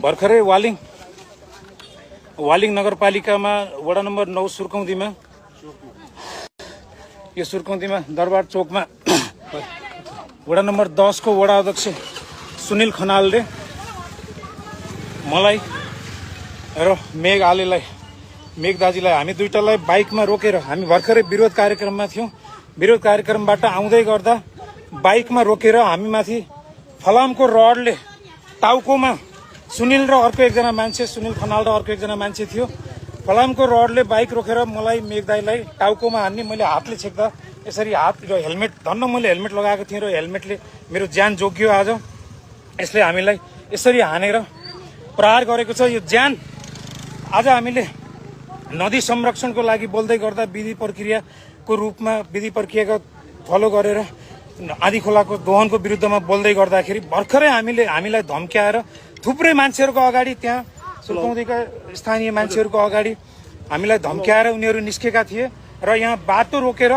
भर्खरै वालिङ नगरपालिकामा वडा नम्बर 9 सुर्कौदीमा यो सुर्कौदीमा दरबार चोकमा वडा नम्बर 10 को वडा अध्यक्ष सुनिल खनालले मलाई र मेघ दाजुलाई हामी दुईटालाई बाइकमा रोकेर हामी भर्खरै विरोध कार्यक्रममा थियौं। विरोध कार्यक्रमबाट आउँदै गर्दा बाइकमा रोकेर हामी माथि फलामको रडले टाउकोमा सुनिल र अर्को एकजना मान्छे सुनिल खनाल र अर्को एकजना मान्छे थियो। फलामको रडले बाइक रोकेर मलाई मेघदाईलाई टाउकोमा हान्ने। मैले हातले छेक्दा यसरी हात र हेलमेट धन्न मैले हेलमेट लगाएको थिएँ र हेलमेटले मेरो ज्यान जोगियो। आज यसले हामीलाई यसरी हानेर प्रहार गरेको छ। यो ज्यान आज हामीले नदी संरक्षणको लागि बोल्दै गर्दा विधि प्रक्रियाको रूपमा विधि प्रक्रियाको फलो गरेर आधी खोलाको दोहनको विरुद्धमा बोल्दै गर्दाखेरि भर्खरै हामीलाई धम्क्याएर थुप्रै मान्छेहरूको अगाडि त्यहाँ सुर्कौदीका स्थानीय मान्छेहरूको अगाडि हामीलाई धम्क्याएर उनीहरू निस्केका थिए र यहाँ बाटो रोकेर